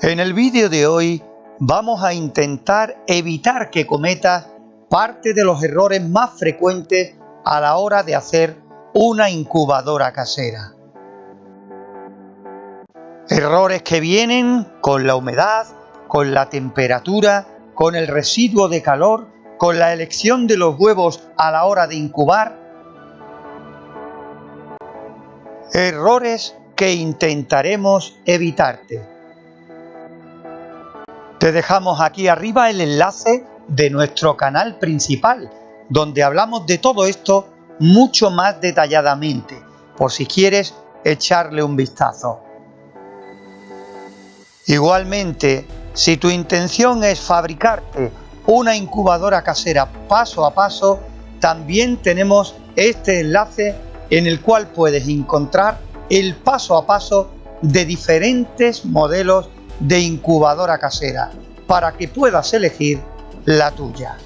En el vídeo de hoy vamos a intentar evitar que cometas parte de los errores más frecuentes a la hora de hacer una incubadora casera. Errores que vienen con la humedad, con la temperatura, con el residuo de calor, con la elección de los huevos a la hora de incubar. Errores que intentaremos evitarte. Te dejamos aquí arriba el enlace de nuestro canal principal, donde hablamos de todo esto mucho más detalladamente, por si quieres echarle un vistazo. Igualmente, si tu intención es fabricarte una incubadora casera paso a paso, también tenemos este enlace en el cual puedes encontrar el paso a paso de diferentes modelos de incubadora casera para que puedas elegir la tuya.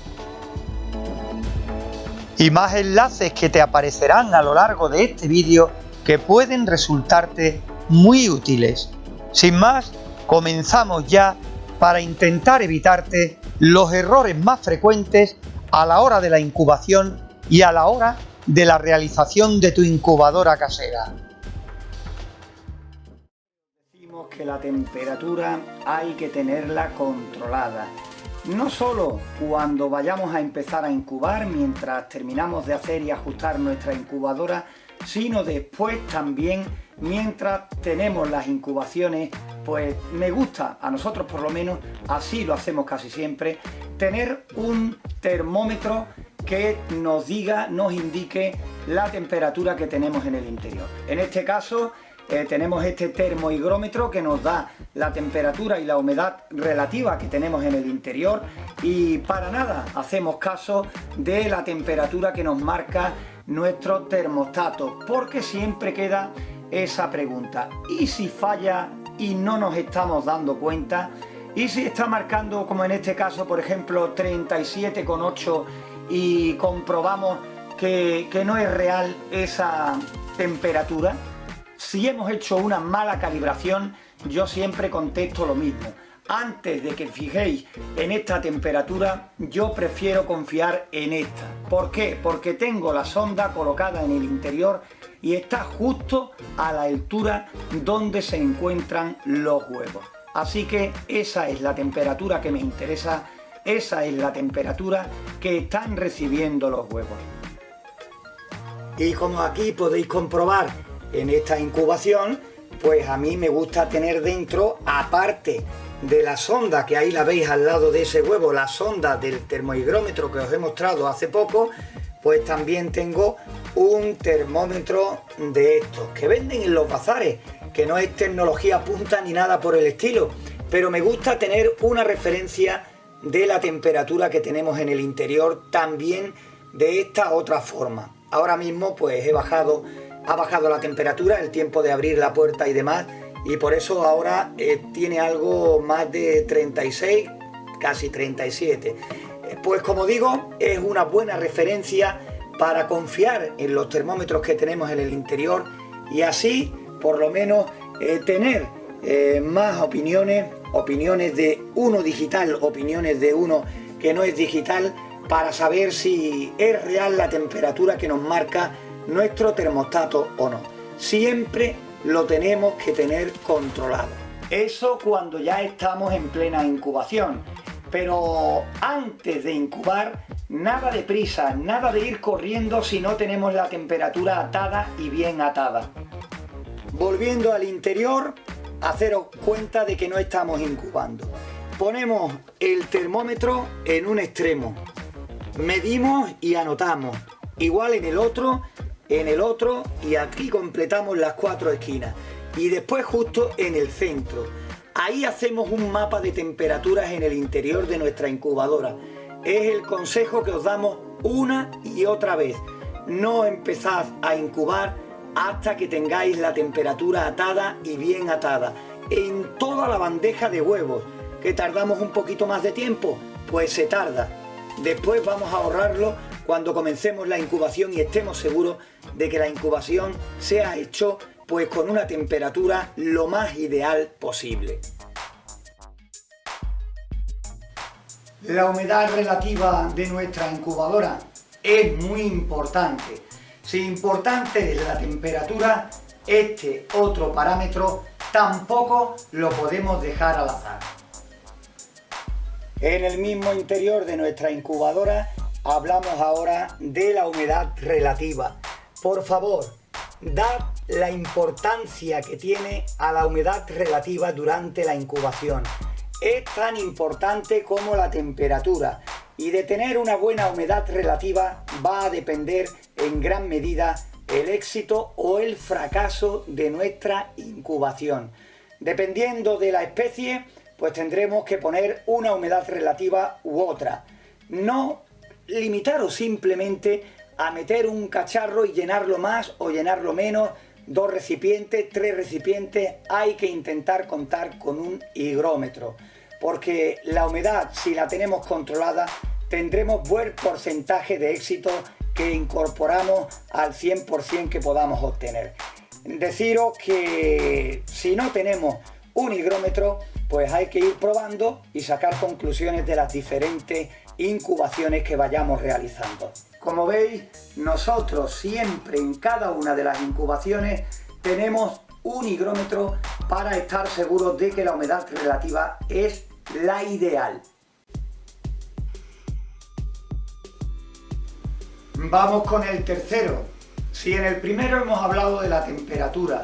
Y más enlaces que te aparecerán a lo largo de este vídeo que pueden resultarte muy útiles. Sin más, comenzamos ya para intentar evitarte los errores más frecuentes a la hora de la incubación y a la hora de la realización de tu incubadora casera. Decimos que la temperatura hay que tenerla controlada. No solo cuando vayamos a empezar a incubar, mientras terminamos de hacer y ajustar nuestra incubadora, sino después también mientras tenemos las incubaciones. Pues me gusta, a nosotros por lo menos, así lo hacemos casi siempre, tener un termómetro que nos indique la temperatura que tenemos en el interior. En este caso tenemos este termohigrómetro que nos da la temperatura y la humedad relativa que tenemos en el interior, y para nada hacemos caso de la temperatura que nos marca nuestro termostato, porque siempre queda esa pregunta: ¿y si falla y no nos estamos dando cuenta? ¿Y si está marcando, como en este caso, por ejemplo, 37,8 y comprobamos que no es real esa temperatura? Si hemos hecho una mala calibración, yo siempre contesto lo mismo: antes de que fijéis en esta temperatura, yo prefiero confiar en esta. ¿Por qué? Porque tengo la sonda colocada en el interior y está justo a la altura donde se encuentran los huevos. Así que esa es la temperatura que me interesa, esa es la temperatura que están recibiendo los huevos. Y como aquí podéis comprobar en esta incubación, pues a mí me gusta tener dentro, aparte de la sonda que ahí la veis al lado de ese huevo, la sonda del termohigrómetro que os he mostrado hace poco, pues también tengo un termómetro de estos que venden en los bazares, que no es tecnología punta ni nada por el estilo, pero me gusta tener una referencia de la temperatura que tenemos en el interior también de esta otra forma. Ahora mismo pues ha bajado la temperatura, el tiempo de abrir la puerta y demás, y por eso ahora tiene algo más de 36, casi 37. Pues como digo, es una buena referencia para confiar en los termómetros que tenemos en el interior, y así por lo menos tener más opiniones de uno digital, opiniones de uno que no es digital, para saber si es real la temperatura que nos marca nuestro termostato o no. Siempre lo tenemos que tener controlado. Eso cuando ya estamos en plena incubación. Pero antes de incubar, nada de prisa, nada de ir corriendo si no tenemos la temperatura atada y bien atada. Volviendo al interior, haceros cuenta de que no estamos incubando. Ponemos el termómetro en un extremo, medimos y anotamos. Igual en el otro, y aquí completamos las 4 esquinas. Y después justo en el centro. Ahí hacemos un mapa de temperaturas en el interior de nuestra incubadora. Es el consejo que os damos una y otra vez: no empezad a incubar hasta que tengáis la temperatura atada y bien atada. En toda la bandeja de huevos, que tardamos un poquito más de tiempo, pues se tarda. Después vamos a ahorrarlo cuando comencemos la incubación y estemos seguros de que la incubación se ha hecho pues con una temperatura lo más ideal posible. La humedad relativa de nuestra incubadora es muy importante. Si importante es la temperatura, este otro parámetro tampoco lo podemos dejar al azar. En el mismo interior de nuestra incubadora hablamos ahora de la humedad relativa. Por favor, dad la importancia que tiene a la humedad relativa durante la incubación. Es tan importante como la temperatura, y de tener una buena humedad relativa va a depender en gran medida el éxito o el fracaso de nuestra incubación. Dependiendo de la especie, pues tendremos que poner una humedad relativa u otra. No limitaros simplemente a meter un cacharro y llenarlo más o llenarlo menos, 2 recipientes, 3 recipientes. Hay que intentar contar con un higrómetro, porque la humedad, si la tenemos controlada, tendremos buen porcentaje de éxito que incorporamos al 100% que podamos obtener. Deciros que si no tenemos un higrómetro, pues hay que ir probando y sacar conclusiones de las diferentes incubaciones que vayamos realizando. Como veis, nosotros siempre en cada una de las incubaciones tenemos un higrómetro para estar seguros de que la humedad relativa es la ideal. Vamos con el tercero. Si en el primero hemos hablado de la temperatura,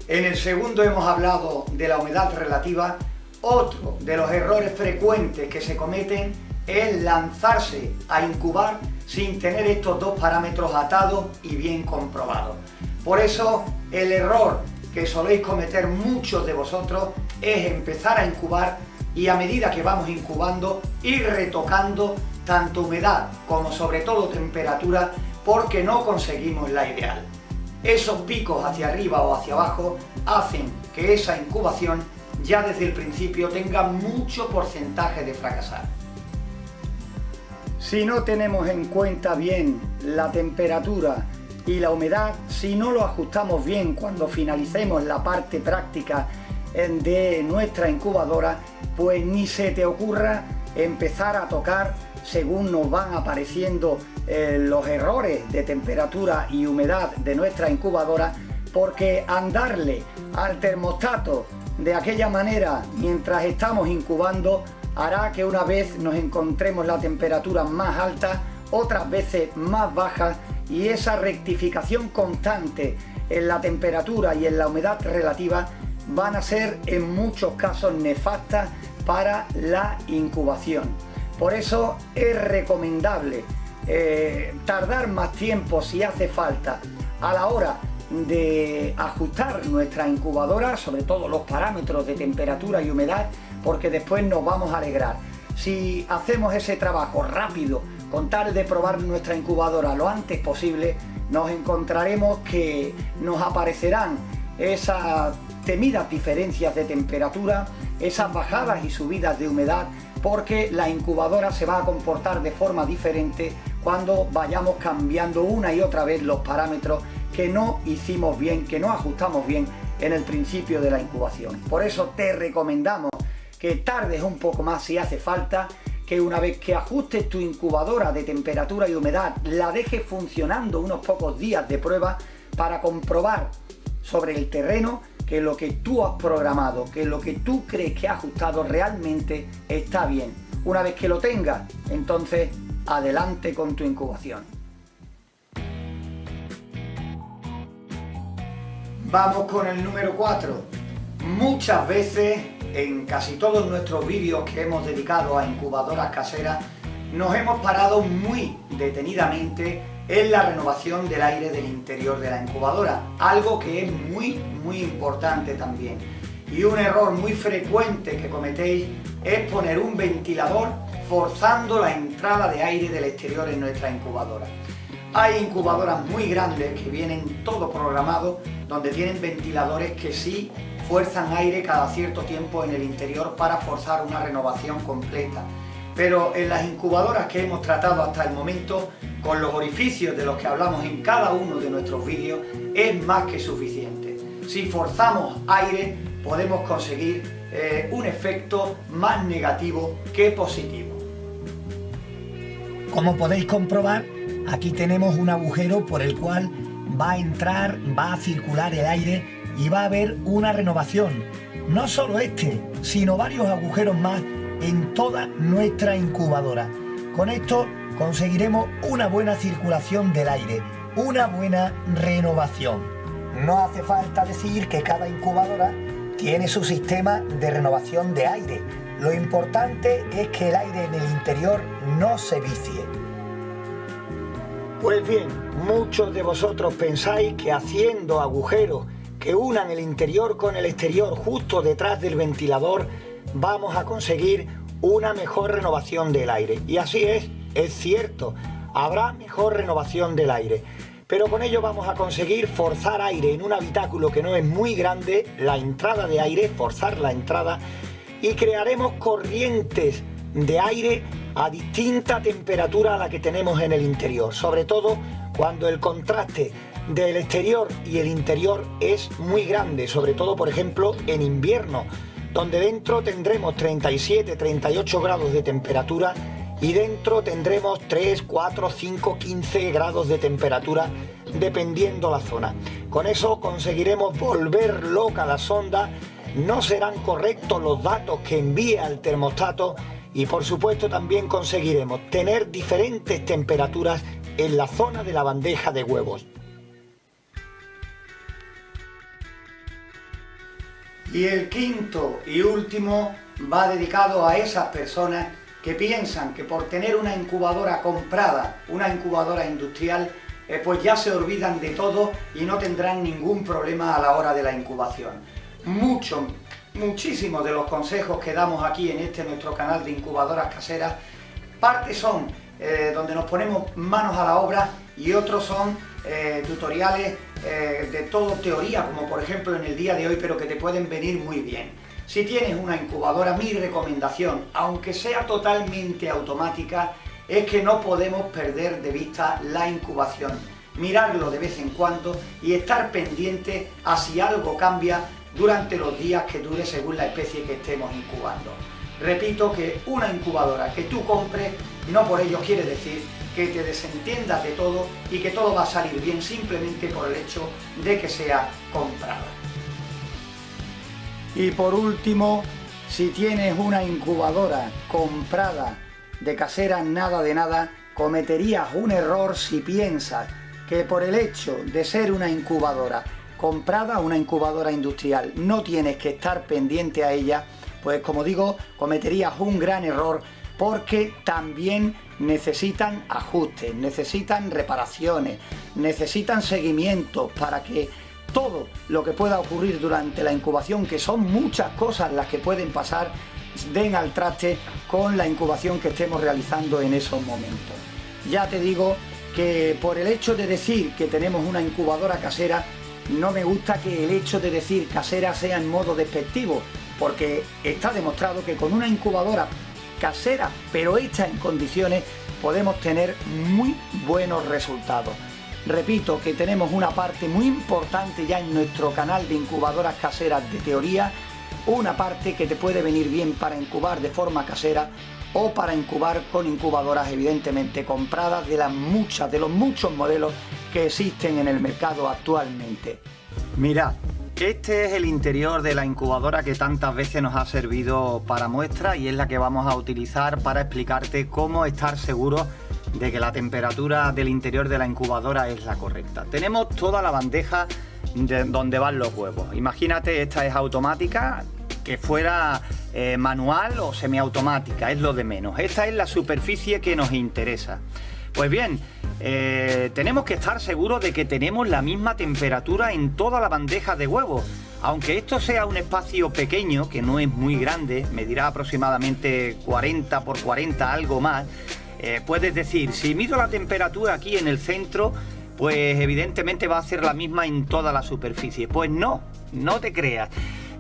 en el segundo hemos hablado de la humedad relativa, otro de los errores frecuentes que se cometen es lanzarse a incubar sin tener estos dos parámetros atados y bien comprobados. Por eso el error que soléis cometer muchos de vosotros es empezar a incubar y a medida que vamos incubando ir retocando tanto humedad como sobre todo temperatura, porque no conseguimos la ideal. Esos picos hacia arriba o hacia abajo hacen que esa incubación ya desde el principio tenga mucho porcentaje de fracasar. Si no tenemos en cuenta bien la temperatura y la humedad, si no lo ajustamos bien cuando finalicemos la parte práctica de nuestra incubadora, pues ni se te ocurra empezar a tocar según nos van apareciendo los errores de temperatura y humedad de nuestra incubadora, porque andarle al termostato de aquella manera mientras estamos incubando hará que una vez nos encontremos la temperatura más alta, otras veces más baja, y esa rectificación constante en la temperatura y en la humedad relativa van a ser en muchos casos nefastas para la incubación. Por eso es recomendable tardar más tiempo si hace falta a la hora de ajustar nuestra incubadora, sobre todo los parámetros de temperatura y humedad, porque después nos vamos a alegrar. Si hacemos ese trabajo rápido con tal de probar nuestra incubadora lo antes posible, nos encontraremos que nos aparecerán esas temidas diferencias de temperatura, esas bajadas y subidas de humedad, porque la incubadora se va a comportar de forma diferente cuando vayamos cambiando una y otra vez los parámetros que no hicimos bien, que no ajustamos bien en el principio de la incubación. Por eso te recomendamos que tardes un poco más si hace falta, que una vez que ajustes tu incubadora de temperatura y humedad, la dejes funcionando unos pocos días de prueba para comprobar sobre el terreno que lo que tú has programado, que lo que tú crees que has ajustado realmente está bien. Una vez que lo tengas, entonces adelante con tu incubación. Vamos con el número 4. Muchas veces, en casi todos nuestros vídeos que hemos dedicado a incubadoras caseras, nos hemos parado muy detenidamente en la renovación del aire del interior de la incubadora, algo que es muy importante también. Y un error muy frecuente que cometéis es poner un ventilador forzando la entrada de aire del exterior en nuestra incubadora. Hay incubadoras muy grandes que vienen todo programado, donde tienen ventiladores que sí fuerzan aire cada cierto tiempo en el interior para forzar una renovación completa. Pero en las incubadoras que hemos tratado hasta el momento, con los orificios de los que hablamos en cada uno de nuestros vídeos, es más que suficiente. Si forzamos aire, podemos conseguir un efecto más negativo que positivo. Como podéis comprobar, aquí tenemos un agujero por el cual va a entrar, va a circular el aire y va a haber una renovación. No solo este, sino varios agujeros más en toda nuestra incubadora. Con esto conseguiremos una buena circulación del aire, una buena renovación. No hace falta decir que cada incubadora tiene su sistema de renovación de aire. Lo importante es que el aire en el interior no se vicie. Pues bien, muchos de vosotros pensáis que haciendo agujeros que unan el interior con el exterior justo detrás del ventilador vamos a conseguir una mejor renovación del aire. Y así es cierto, habrá mejor renovación del aire. Pero con ello vamos a conseguir forzar aire en un habitáculo que no es muy grande, la entrada de aire, forzar la entrada, y crearemos corrientes de aire a distinta temperatura a la que tenemos en el interior, sobre todo cuando el contraste del exterior y el interior es muy grande, sobre todo por ejemplo en invierno, donde dentro tendremos 37, 38 grados de temperatura y dentro tendremos 3, 4, 5, 15 grados de temperatura dependiendo la zona. Con eso conseguiremos volver loca la sonda, no serán correctos los datos que envíe al termostato y por supuesto también conseguiremos tener diferentes temperaturas en la zona de la bandeja de huevos. Y el quinto y último va dedicado a esas personas que piensan que por tener una incubadora comprada, una incubadora industrial, pues ya se olvidan de todo y no tendrán ningún problema a la hora de la incubación. Muchísimos de los consejos que damos aquí en este nuestro canal de incubadoras caseras, parte son donde nos ponemos manos a la obra y otros son tutoriales de todo teoría, como por ejemplo en el día de hoy, pero que te pueden venir muy bien. Si tienes una incubadora, mi recomendación, aunque sea totalmente automática, es que no podemos perder de vista la incubación, mirarlo de vez en cuando y estar pendiente a si algo cambia durante los días que dure según la especie que estemos incubando. Repito que una incubadora que tú compres no por ello quiere decir que te desentiendas de todo y que todo va a salir bien simplemente por el hecho de que sea comprada. Y por último, si tienes una incubadora comprada de casera nada de nada, cometerías un error si piensas que por el hecho de ser una incubadora comprada, una incubadora industrial, no tienes que estar pendiente a ella, pues como digo, cometerías un gran error porque también necesitan ajustes, necesitan reparaciones, necesitan seguimientos para que todo lo que pueda ocurrir durante la incubación, que son muchas cosas las que pueden pasar, den al traste con la incubación que estemos realizando en esos momentos. Ya te digo que por el hecho de decir que tenemos una incubadora casera, no me gusta que el hecho de decir casera sea en modo despectivo, porque está demostrado que con una incubadora casera, pero hecha en condiciones, podemos tener muy buenos resultados. Repito que tenemos una parte muy importante ya en nuestro canal de incubadoras caseras de teoría, una parte que te puede venir bien para incubar de forma casera o para incubar con incubadoras evidentemente compradas de los muchos modelos que existen en el mercado actualmente. Mirad, este es el interior de la incubadora que tantas veces nos ha servido para muestra y es la que vamos a utilizar para explicarte cómo estar seguros de que la temperatura del interior de la incubadora es la correcta. Tenemos toda la bandeja donde van los huevos. Imagínate, esta es automática, que fuera manual o semiautomática, es lo de menos. Esta es la superficie que nos interesa. Pues bien, tenemos que estar seguros de que tenemos la misma temperatura en toda la bandeja de huevos. Aunque esto sea un espacio pequeño, que no es muy grande, medirá aproximadamente 40 por 40, algo más, puedes decir, si mido la temperatura aquí en el centro, pues evidentemente va a ser la misma en toda la superficie. Pues no, no te creas.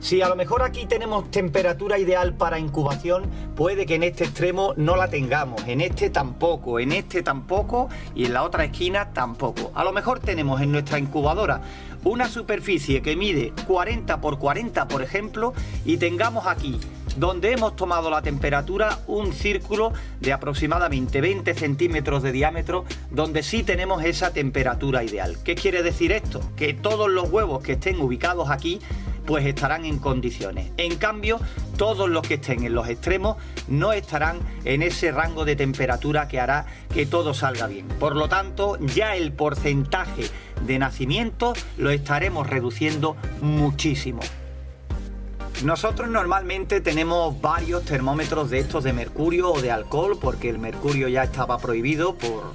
Si a lo mejor aquí tenemos temperatura ideal para incubación, puede que en este extremo no la tengamos, en este tampoco y en la otra esquina tampoco. A lo mejor tenemos en nuestra incubadora una superficie que mide 40 por 40, por ejemplo, y tengamos aquí donde hemos tomado la temperatura, un círculo de aproximadamente 20 centímetros de diámetro, donde sí tenemos esa temperatura ideal. ¿Qué quiere decir esto? Que todos los huevos que estén ubicados aquí pues estarán en condiciones. En cambio, todos los que estén en los extremos no estarán en ese rango de temperatura que hará que todo salga bien. Por lo tanto, ya el porcentaje de nacimiento lo estaremos reduciendo muchísimo. Nosotros normalmente tenemos varios termómetros de estos de mercurio o de alcohol, porque el mercurio ya estaba prohibido por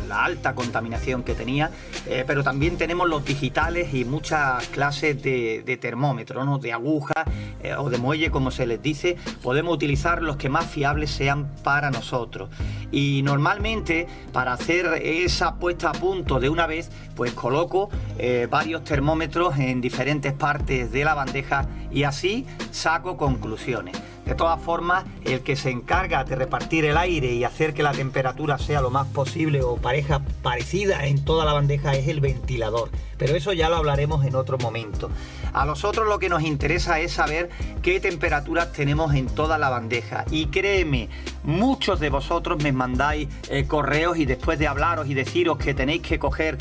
la alta contaminación que tenía, pero también tenemos los digitales y muchas clases de termómetros, ¿no? De aguja o de muelle, como se les dice. Podemos utilizar los que más fiables sean para nosotros. Y normalmente, para hacer esa puesta a punto de una vez, pues coloco varios termómetros en diferentes partes de la bandeja y así saco conclusiones. De todas formas, el que se encarga de repartir el aire y hacer que la temperatura sea lo más posible o parecida en toda la bandeja es el ventilador, pero eso ya lo hablaremos en otro momento. A nosotros lo que nos interesa es saber qué temperaturas tenemos en toda la bandeja, y créeme, muchos de vosotros me mandáis correos y después de hablaros y deciros que tenéis que coger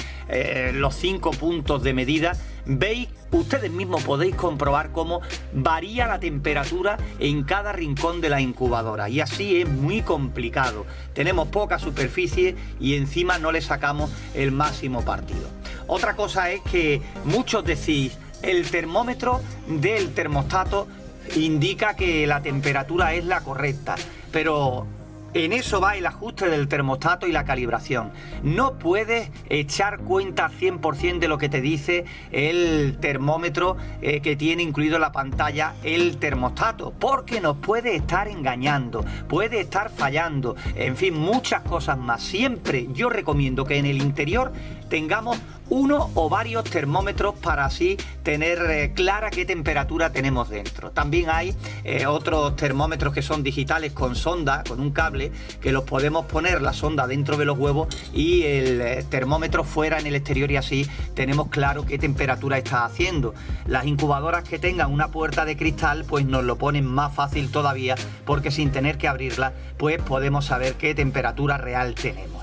los 5 puntos de medida, veis, ustedes mismos podéis comprobar cómo varía la temperatura en cada rincón de la incubadora, y así es muy complicado. Tenemos poca superficie y encima no le sacamos el máximo partido. Otra cosa es que muchos decís, el termómetro del termostato indica que la temperatura es la correcta, pero en eso va el ajuste del termostato y la calibración. No puedes echar cuenta al 100% de lo que te dice el termómetro que tiene incluido en la pantalla el termostato, porque nos puede estar engañando, puede estar fallando, en fin, muchas cosas más. Siempre yo recomiendo que en el interior tengamos uno o varios termómetros para así tener clara qué temperatura tenemos dentro. También hay otros termómetros que son digitales con sonda, con un cable, que los podemos poner la sonda dentro de los huevos y el termómetro fuera en el exterior, y así tenemos claro qué temperatura está haciendo. Las incubadoras que tengan una puerta de cristal pues nos lo ponen más fácil todavía, porque sin tener que abrirla pues podemos saber qué temperatura real tenemos.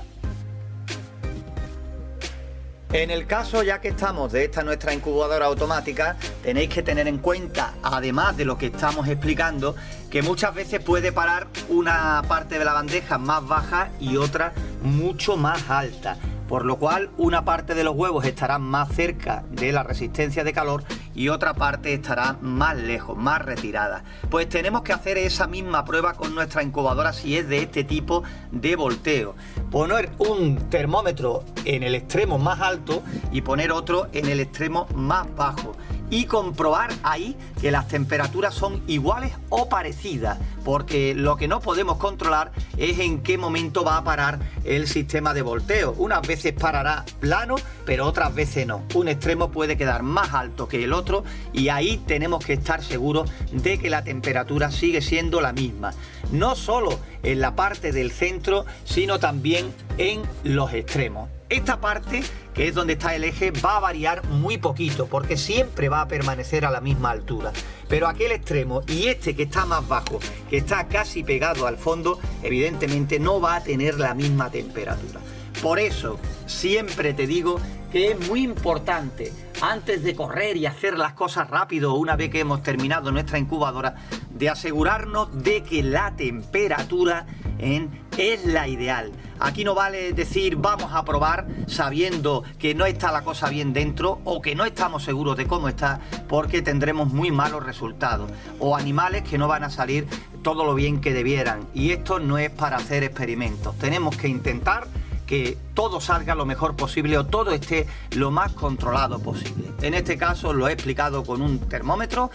En el caso, ya que estamos de esta nuestra incubadora automática, tenéis que tener en cuenta, además de lo que estamos explicando, que muchas veces puede parar una parte de la bandeja más baja y otra mucho más alta, por lo cual una parte de los huevos estará más cerca de la resistencia de calor y otra parte estará más lejos, más retirada. Pues tenemos que hacer esa misma prueba con nuestra incubadora si es de este tipo de volteo. Poner un termómetro en el extremo más alto y poner otro en el extremo más bajo, y comprobar ahí que las temperaturas son iguales o parecidas, porque lo que no podemos controlar es en qué momento va a parar el sistema de volteo. Unas veces parará plano, pero otras veces no. Un extremo puede quedar más alto que el otro y ahí tenemos que estar seguros de que la temperatura sigue siendo la misma, no solo en la parte del centro, sino también en los extremos. Esta parte, que es donde está el eje, va a variar muy poquito, porque siempre va a permanecer a la misma altura. Pero aquel extremo y este que está más bajo, que está casi pegado al fondo, evidentemente no va a tener la misma temperatura. Por eso, siempre te digo que es muy importante, antes de correr y hacer las cosas rápido, una vez que hemos terminado nuestra incubadora, de asegurarnos de que la temperatura es la ideal. Aquí no vale decir vamos a probar sabiendo que no está la cosa bien dentro o que no estamos seguros de cómo está, porque tendremos muy malos resultados o animales que no van a salir todo lo bien que debieran, y esto no es para hacer experimentos. Tenemos que intentar que todo salga lo mejor posible o todo esté lo más controlado posible. En este caso lo he explicado con un termómetro.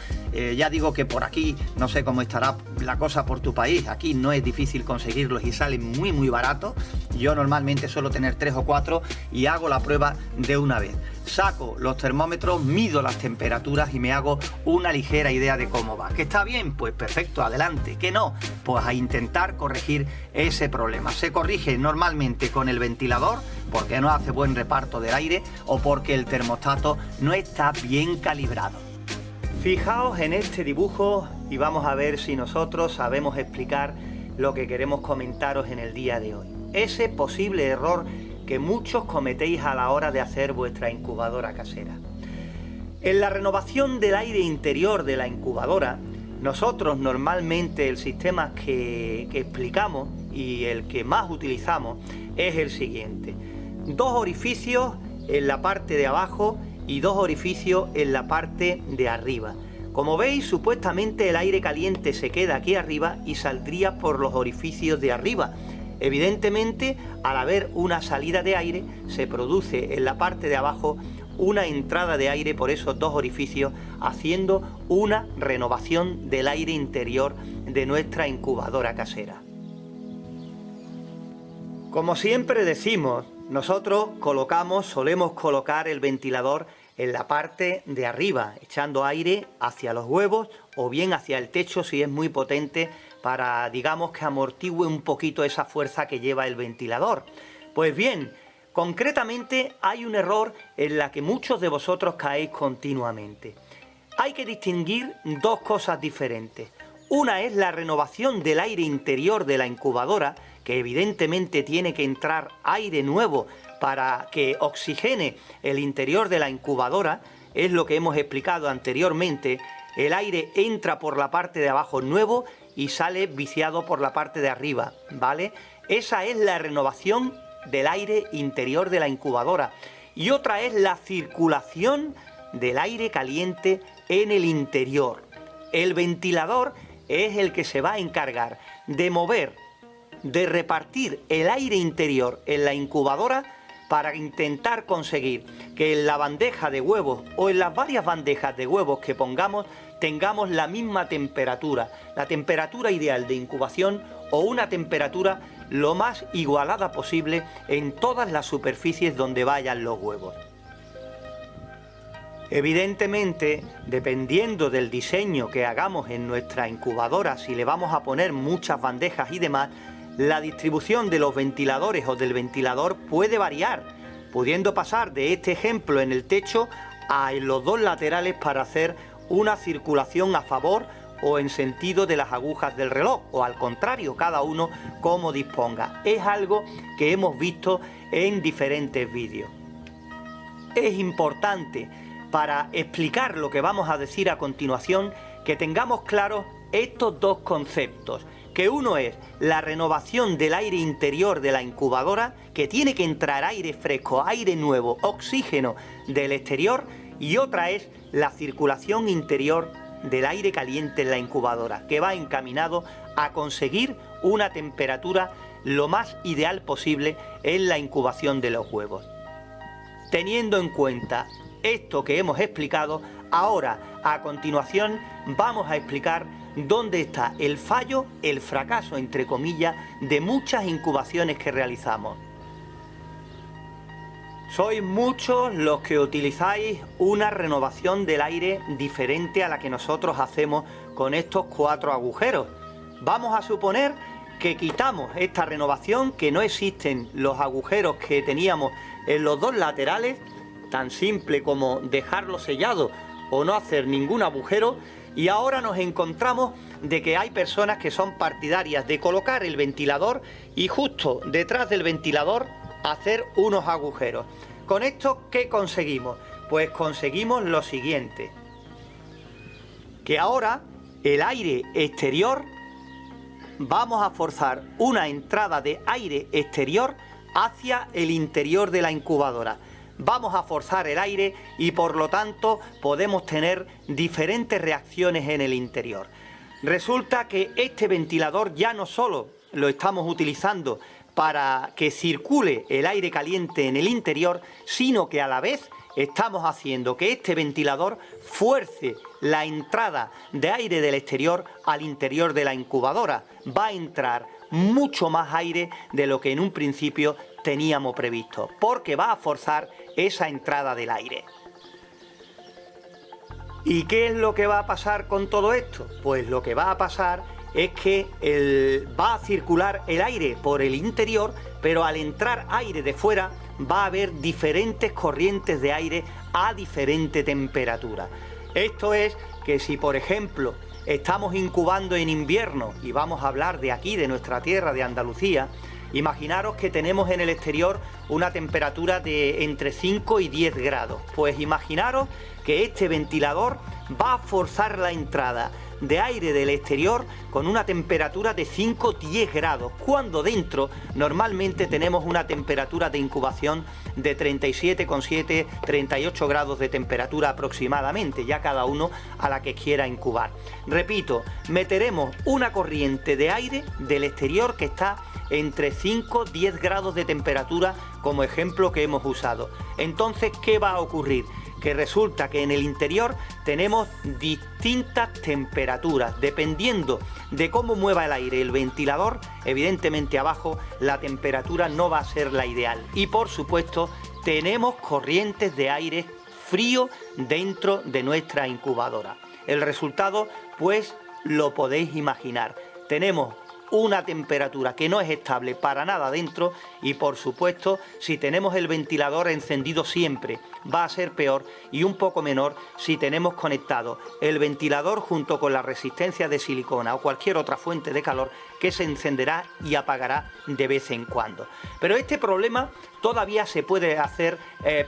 Ya digo que por aquí, no sé cómo estará la cosa por tu país, aquí no es difícil conseguirlos y salen muy baratos. Yo normalmente suelo tener 3 o 4 y hago la prueba de una vez. Saco los termómetros, mido las temperaturas y me hago una ligera idea de cómo va. ¿Que está bien? Pues perfecto, adelante. ¿Que no? Pues a intentar corregir ese problema. Se corrige normalmente con el ventilador, porque no hace buen reparto del aire o porque el termostato no está bien calibrado. Fijaos en este dibujo y vamos a ver si nosotros sabemos explicar lo que queremos comentaros en el día de hoy. Ese posible error que muchos cometéis a la hora de hacer vuestra incubadora casera. En la renovación del aire interior de la incubadora, nosotros normalmente el sistema que explicamos y el que más utilizamos es el siguiente: 2 orificios en la parte de abajo y 2 orificios en la parte de arriba. Como veis, supuestamente el aire caliente se queda aquí arriba y saldría por los orificios de arriba. Evidentemente, al haber una salida de aire, se produce en la parte de abajo una entrada de aire por esos 2 orificios, haciendo una renovación del aire interior de nuestra incubadora casera. Como siempre decimos, nosotros solemos colocar el ventilador en la parte de arriba, echando aire hacia los huevos o bien hacia el techo si es muy potente, para, digamos, que amortigüe un poquito esa fuerza que lleva el ventilador. Pues bien, concretamente hay un error en la que muchos de vosotros caéis continuamente. Hay que distinguir 2 cosas diferentes. Una es la renovación del aire interior de la incubadora, que evidentemente tiene que entrar aire nuevo para que oxigene el interior de la incubadora. Es lo que hemos explicado anteriormente. El aire entra por la parte de abajo nuevo y sale viciado por la parte de arriba, ¿vale? Esa es la renovación del aire interior de la incubadora. Y otra es la circulación del aire caliente en el interior. El ventilador es el que se va a encargar de mover, de repartir el aire interior en la incubadora para intentar conseguir que en la bandeja de huevos o en las varias bandejas de huevos que pongamos tengamos la misma temperatura, la temperatura ideal de incubación o una temperatura lo más igualada posible en todas las superficies donde vayan los huevos. Evidentemente, dependiendo del diseño que hagamos en nuestra incubadora, si le vamos a poner muchas bandejas y demás, la distribución de los ventiladores o del ventilador puede variar, pudiendo pasar de este ejemplo en el techo a en los 2 laterales para hacer una circulación a favor o en sentido de las agujas del reloj, o al contrario, cada uno como disponga. Es algo que hemos visto en diferentes vídeos. Es importante, para explicar lo que vamos a decir a continuación, que tengamos claros estos 2 conceptos, que uno es la renovación del aire interior de la incubadora, que tiene que entrar aire fresco, aire nuevo, oxígeno del exterior, y otra es la circulación interior del aire caliente en la incubadora, que va encaminado a conseguir una temperatura lo más ideal posible en la incubación de los huevos. Teniendo en cuenta esto que hemos explicado, ahora a continuación vamos a explicar dónde está el fallo, el fracaso entre comillas, de muchas incubaciones que realizamos. Sois muchos los que utilizáis una renovación del aire diferente a la que nosotros hacemos con estos 4 agujeros. Vamos a suponer que quitamos esta renovación, que no existen los agujeros que teníamos en los 2 laterales, tan simple como dejarlo sellado o no hacer ningún agujero, y ahora nos encontramos de que hay personas que son partidarias de colocar el ventilador y justo detrás del ventilador hacer unos agujeros. ¿Con esto qué conseguimos? Pues conseguimos lo siguiente: que ahora el aire exterior, vamos a forzar una entrada de aire exterior hacia el interior de la incubadora. Vamos a forzar el aire y por lo tanto podemos tener diferentes reacciones en el interior. Resulta que este ventilador ya no solo lo estamos utilizando para que circule el aire caliente en el interior, sino que a la vez estamos haciendo que este ventilador fuerce la entrada de aire del exterior al interior de la incubadora. Va a entrar mucho más aire de lo que en un principio teníamos previsto, porque va a forzar esa entrada del aire. ¿Y qué es lo que va a pasar con todo esto? Pues lo que va a pasar es que va a circular el aire por el interior, pero al entrar aire de fuera va a haber diferentes corrientes de aire a diferente temperatura. Esto es que si por ejemplo estamos incubando en invierno, y vamos a hablar de aquí, de nuestra tierra, de Andalucía, imaginaros que tenemos en el exterior una temperatura de entre 5 y 10 grados. Pues imaginaros que este ventilador va a forzar la entrada de aire del exterior con una temperatura de 5-10 grados, cuando dentro normalmente tenemos una temperatura de incubación de 37,7, 38 grados de temperatura aproximadamente, ya cada uno a la que quiera incubar. Repito, meteremos una corriente de aire del exterior que está entre 5-10 grados de temperatura, como ejemplo que hemos usado. Entonces, ¿qué va a ocurrir? Que resulta que en el interior tenemos distintas temperaturas. Dependiendo de cómo mueva el aire el ventilador, evidentemente abajo la temperatura no va a ser la ideal. Y por supuesto tenemos corrientes de aire frío dentro de nuestra incubadora. El resultado, pues, lo podéis imaginar. Tenemos una temperatura que no es estable para nada dentro y por supuesto si tenemos el ventilador encendido siempre va a ser peor y un poco menor si tenemos conectado el ventilador junto con la resistencia de silicona o cualquier otra fuente de calor que se encenderá y apagará de vez en cuando. Pero este problema todavía se puede hacer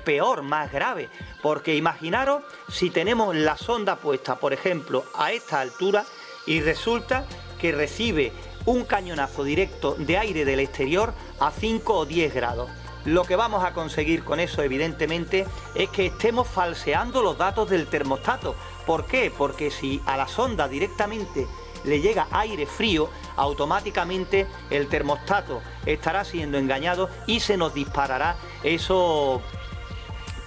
peor, más grave, porque imaginaros si tenemos la sonda puesta, por ejemplo, a esta altura y resulta que recibe un cañonazo directo de aire del exterior a 5 o 10 grados. Lo que vamos a conseguir con eso, evidentemente, es que estemos falseando los datos del termostato. ¿Por qué? Porque si a la sonda directamente le llega aire frío, automáticamente el termostato estará siendo engañado y se nos disparará esos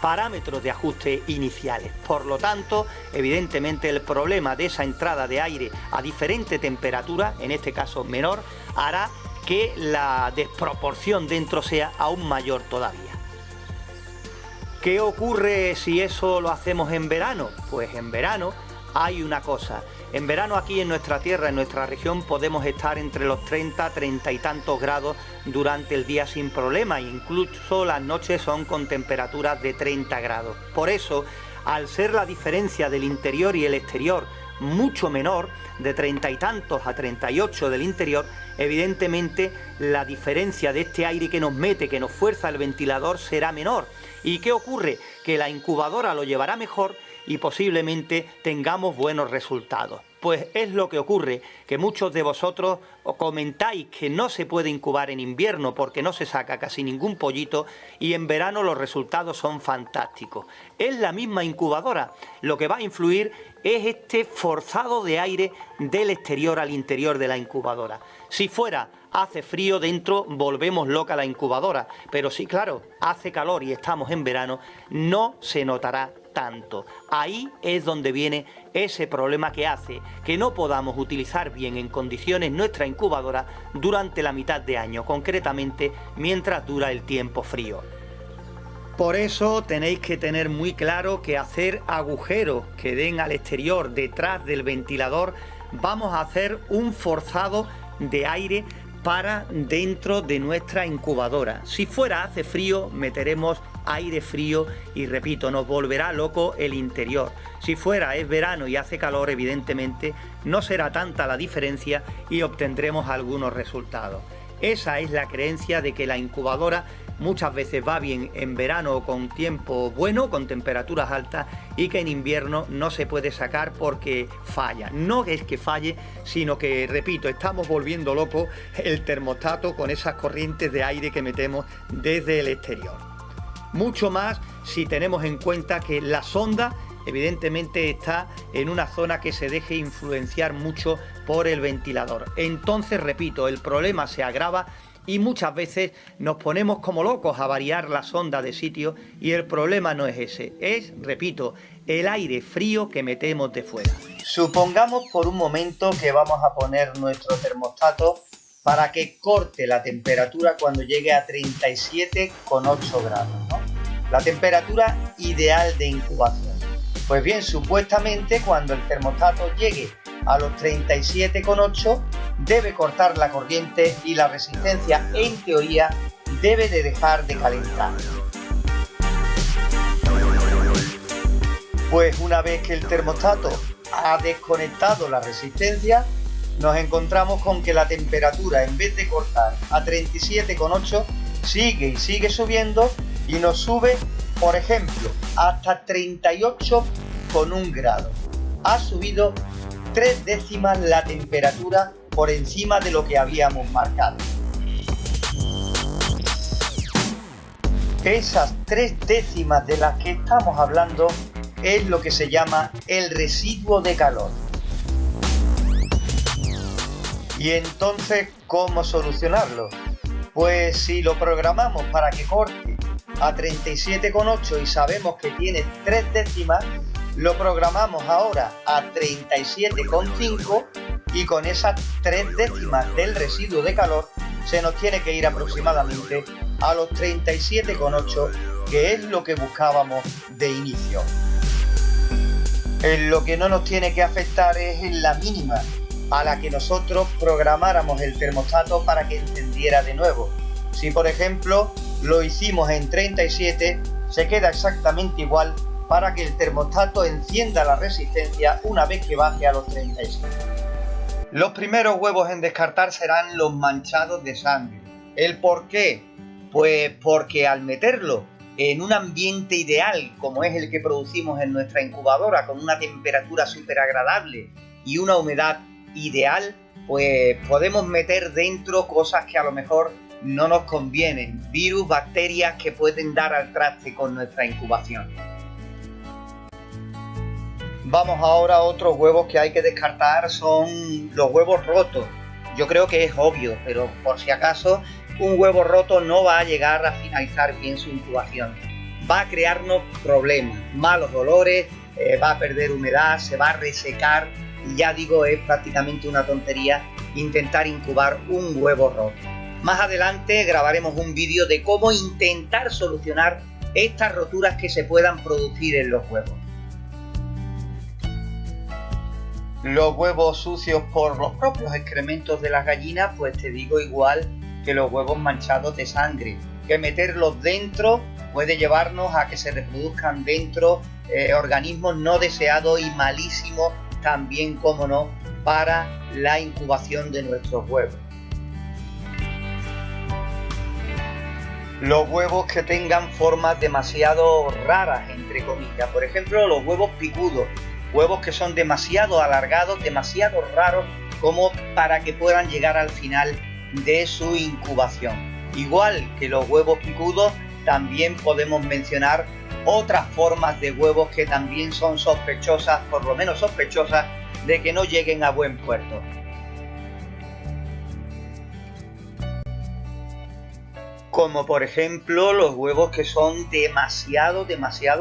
parámetros de ajuste iniciales. Por lo tanto, evidentemente el problema de esa entrada de aire a diferente temperatura, en este caso menor, hará que la desproporción dentro sea aún mayor todavía. ¿Qué ocurre si eso lo hacemos en verano? Pues en verano hay una cosa. En verano aquí en nuestra tierra, en nuestra región, podemos estar entre los 30, 30 y tantos grados durante el día sin problema. Incluso las noches son con temperaturas de 30 grados. Por eso, al ser la diferencia del interior y el exterior mucho menor, de 30 y tantos a 38 del interior, evidentemente la diferencia de este aire que nos mete, que nos fuerza el ventilador, será menor. ¿Y qué ocurre? Que la incubadora lo llevará mejor y posiblemente tengamos buenos resultados. Pues es lo que ocurre, que muchos de vosotros comentáis que no se puede incubar en invierno porque no se saca casi ningún pollito y en verano los resultados son fantásticos. Es la misma incubadora, lo que va a influir es este forzado de aire del exterior al interior de la incubadora. Si fuera hace frío dentro, volvemos loca la incubadora, pero si claro, hace calor y estamos en verano, no se notará tanto. Ahí es donde viene ese problema que hace que no podamos utilizar bien en condiciones nuestra incubadora durante la mitad de año, concretamente mientras dura el tiempo frío. Por eso tenéis que tener muy claro que hacer agujeros que den al exterior detrás del ventilador, vamos a hacer un forzado de aire para dentro de nuestra incubadora. Si fuera hace frío, meteremos aire frío y repito, nos volverá loco el interior. Si fuera es verano y hace calor, evidentemente no será tanta la diferencia y obtendremos algunos resultados. Esa es la creencia de que la incubadora muchas veces va bien en verano con tiempo bueno, con temperaturas altas, y que en invierno no se puede sacar porque falla. No es que falle, sino que, repito, estamos volviendo loco el termostato con esas corrientes de aire que metemos desde el exterior. Mucho más si tenemos en cuenta que la sonda evidentemente está en una zona que se deje influenciar mucho por el ventilador. Entonces, repito, el problema se agrava y muchas veces nos ponemos como locos a variar la sonda de sitio y el problema no es ese, es, repito, el aire frío que metemos de fuera. Supongamos por un momento que vamos a poner nuestro termostato para que corte la temperatura cuando llegue a 37,8 grados, ¿no? La temperatura ideal de incubación. Pues bien, supuestamente cuando el termostato llegue a los 37,8 debe cortar la corriente y la resistencia, en teoría, debe de dejar de calentar. Pues una vez que el termostato ha desconectado la resistencia, nos encontramos con que la temperatura, en vez de cortar a 37,8, sigue y sigue subiendo y nos sube, por ejemplo, hasta 38,1 grados. Ha subido 3 décimas la temperatura por encima de lo que habíamos marcado. Esas 3 décimas de las que estamos hablando es lo que se llama el residuo de calor. Y entonces, ¿cómo solucionarlo? Pues si lo programamos para que corte a 37,8 y sabemos que tiene 3 décimas, lo programamos ahora a 37,5 y con esas 3 décimas del residuo de calor se nos tiene que ir aproximadamente a los 37,8, que es lo que buscábamos de inicio. En lo que no nos tiene que afectar es en la mínima a la que nosotros programáramos el termostato para que encendiera de nuevo. Si por ejemplo lo hicimos en 37, se queda exactamente igual para que el termostato encienda la resistencia una vez que baje a los 37. Los primeros huevos en descartar serán los manchados de sangre. ¿El por qué? Pues porque al meterlo en un ambiente ideal como es el que producimos en nuestra incubadora, con una temperatura súper agradable y una humedad ideal, pues podemos meter dentro cosas que a lo mejor no nos convienen, virus, bacterias que pueden dar al traste con nuestra incubación. Vamos ahora a otros huevos que hay que descartar, son los huevos rotos. Yo creo que es obvio, pero por si acaso, un huevo roto no va a llegar a finalizar bien su incubación. Va a crearnos problemas, malos olores, va a perder humedad, se va a resecar y ya digo, es prácticamente una tontería intentar incubar un huevo roto. Más adelante grabaremos un vídeo de cómo intentar solucionar estas roturas que se puedan producir en los huevos. Los huevos sucios por los propios excrementos de las gallinas, pues te digo igual que los huevos manchados de sangre, que meterlos dentro puede llevarnos a que se reproduzcan dentro organismos no deseados y malísimos también, como no, para la incubación de nuestros huevos. Los huevos que tengan formas demasiado raras, entre comillas, por ejemplo los huevos picudos, huevos que son demasiado alargados, demasiado raros como para que puedan llegar al final de su incubación. Igual que los huevos picudos, también podemos mencionar otras formas de huevos que también son sospechosas, por lo menos sospechosas, de que no lleguen a buen puerto. Como por ejemplo los huevos que son demasiado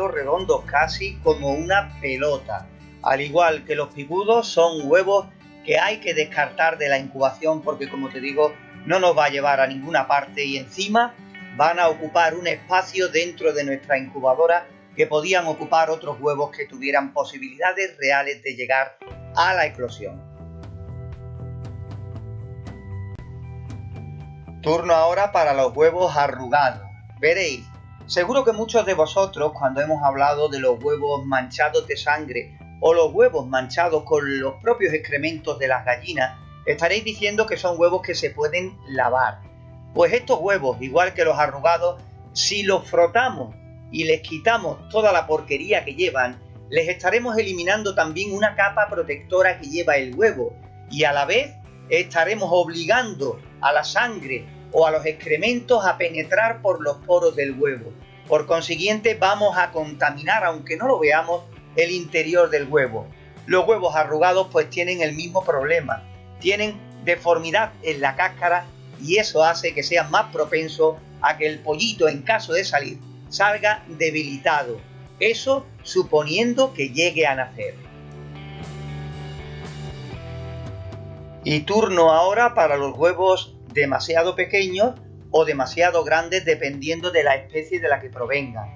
redondos, casi como una pelota. Al igual que los picudos, son huevos que hay que descartar de la incubación porque, como te digo, no nos va a llevar a ninguna parte y encima van a ocupar un espacio dentro de nuestra incubadora que podían ocupar otros huevos que tuvieran posibilidades reales de llegar a la eclosión. Turno ahora para los huevos arrugados. Veréis, seguro que muchos de vosotros, cuando hemos hablado de los huevos manchados de sangre o los huevos manchados con los propios excrementos de las gallinas, estaréis diciendo que son huevos que se pueden lavar. Pues estos huevos, igual que los arrugados, si los frotamos y les quitamos toda la porquería que llevan, les estaremos eliminando también una capa protectora que lleva el huevo y a la vez estaremos obligando a la sangre o a los excrementos a penetrar por los poros del huevo. Por consiguiente, vamos a contaminar, aunque no lo veamos, el interior del huevo. Los huevos arrugados pues tienen el mismo problema, tienen deformidad en la cáscara y eso hace que sean más propensos a que el pollito, en caso de salir, salga debilitado. Eso suponiendo que llegue a nacer. Y turno ahora para los huevos demasiado pequeños o demasiado grandes dependiendo de la especie de la que provengan.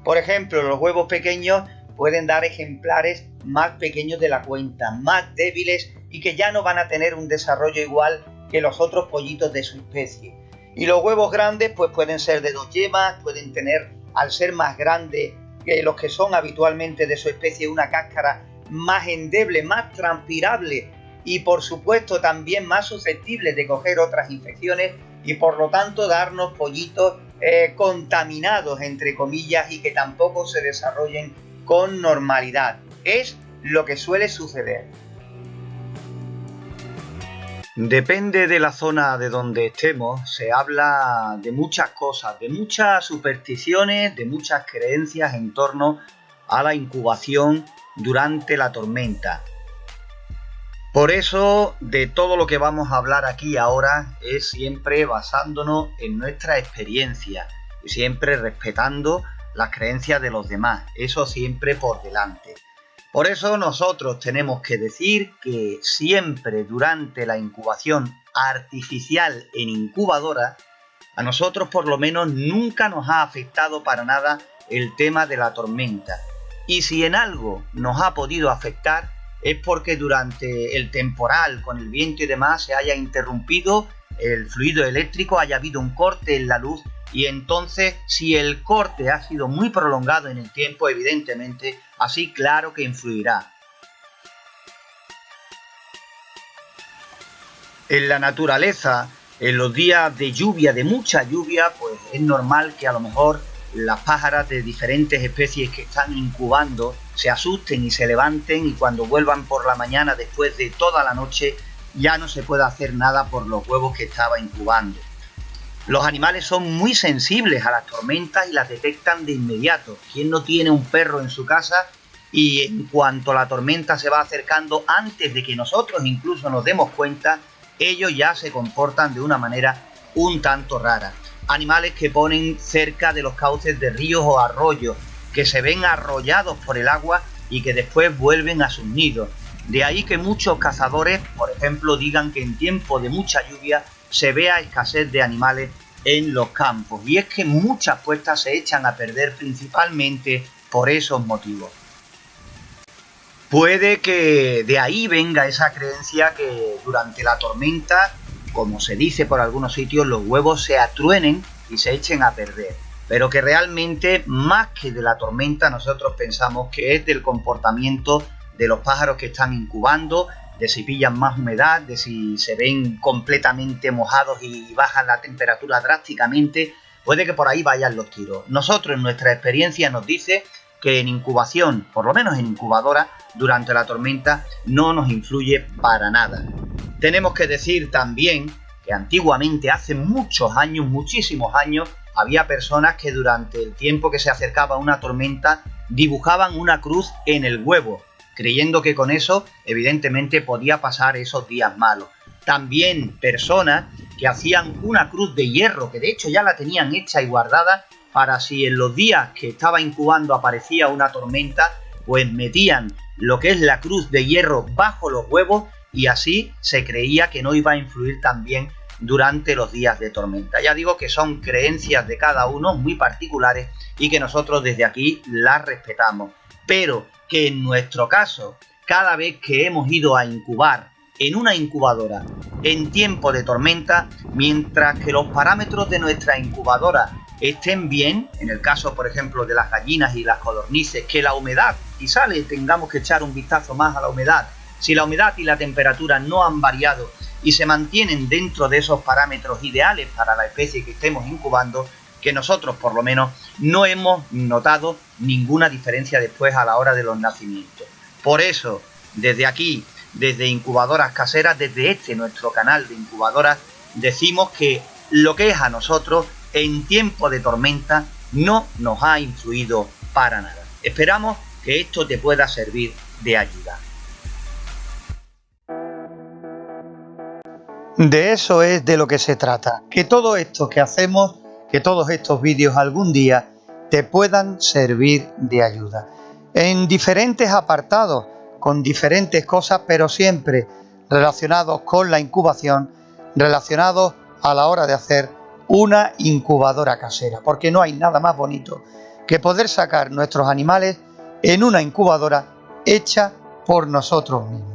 Por ejemplo, los huevos pequeños pueden dar ejemplares más pequeños de la cuenta, más débiles y que ya no van a tener un desarrollo igual que los otros pollitos de su especie. Y los huevos grandes pues pueden ser de 2 yemas, pueden tener, al ser más grandes que los que son habitualmente de su especie, una cáscara más endebles, más transpirables y por supuesto también más susceptibles de coger otras infecciones y por lo tanto darnos pollitos contaminados entre comillas y que tampoco se desarrollen con normalidad. Es lo que suele suceder. Depende de la zona de donde estemos, se habla de muchas cosas, de muchas supersticiones, de muchas creencias en torno a la incubación durante la tormenta. Por eso, de todo lo que vamos a hablar aquí ahora es siempre basándonos en nuestra experiencia y siempre respetando las creencias de los demás, eso siempre por delante. Por eso nosotros tenemos que decir que siempre durante la incubación artificial en incubadora, a nosotros por lo menos nunca nos ha afectado para nada el tema de la tormenta. Y si en algo nos ha podido afectar es porque durante el temporal con el viento y demás se haya interrumpido el fluido eléctrico, haya habido un corte en la luz y entonces si el corte ha sido muy prolongado en el tiempo, evidentemente así claro que influirá. En la naturaleza, en los días de lluvia, de mucha lluvia, pues es normal que a lo mejor las pájaras de diferentes especies que están incubando se asusten y se levanten y cuando vuelvan por la mañana después de toda la noche ya no se puede hacer nada por los huevos que estaba incubando. Los animales son muy sensibles a las tormentas y las detectan de inmediato. ¿Quién no tiene un perro en su casa y en cuanto la tormenta se va acercando, antes de que nosotros incluso nos demos cuenta, ellos ya se comportan de una manera un tanto rara? Animales que ponen cerca de los cauces de ríos o arroyos, que se ven arrollados por el agua y que después vuelven a sus nidos. De ahí que muchos cazadores, por ejemplo, digan que en tiempo de mucha lluvia se vea escasez de animales en los campos. Y es que muchas puestas se echan a perder principalmente por esos motivos. Puede que de ahí venga esa creencia que durante la tormenta, como se dice por algunos sitios, los huevos se atruenen y se echen a perder. Pero que realmente, más que de la tormenta, nosotros pensamos que es del comportamiento de los pájaros que están incubando, de si pillan más humedad, de si se ven completamente mojados y bajan la temperatura drásticamente. Puede que por ahí vayan los tiros. Nosotros, en nuestra experiencia, nos dice que en incubación, por lo menos en incubadora, durante la tormenta no nos influye para nada. Tenemos que decir también que antiguamente, hace muchos años, muchísimos años, había personas que durante el tiempo que se acercaba una tormenta dibujaban una cruz en el huevo, creyendo que con eso evidentemente podía pasar esos días malos. También personas que hacían una cruz de hierro, que de hecho ya la tenían hecha y guardada, para si en los días que estaba incubando aparecía una tormenta, pues metían lo que es la cruz de hierro bajo los huevos y así se creía que no iba a influir también durante los días de tormenta. Ya digo que son creencias de cada uno muy particulares y que nosotros desde aquí las respetamos, pero que en nuestro caso, cada vez que hemos ido a incubar en una incubadora en tiempo de tormenta, mientras que los parámetros de nuestra incubadora estén bien, en el caso por ejemplo de las gallinas y las codornices, que la humedad, quizá le tengamos que echar un vistazo más a la humedad, si la humedad y la temperatura no han variado y se mantienen dentro de esos parámetros ideales para la especie que estemos incubando, que nosotros por lo menos no hemos notado ninguna diferencia después a la hora de los nacimientos. Por eso, desde aquí, desde Incubadoras Caseras, desde nuestro canal de incubadoras, decimos que lo que es a nosotros en tiempo de tormenta no nos ha influido para nada. Esperamos que esto te pueda servir de ayuda. De eso es de lo que se trata, que todo esto que hacemos, que todos estos vídeos algún día te puedan servir de ayuda. En diferentes apartados, con diferentes cosas, pero siempre relacionados con la incubación, relacionados a la hora de hacer una incubadora casera, porque no hay nada más bonito que poder sacar nuestros animales en una incubadora hecha por nosotros mismos.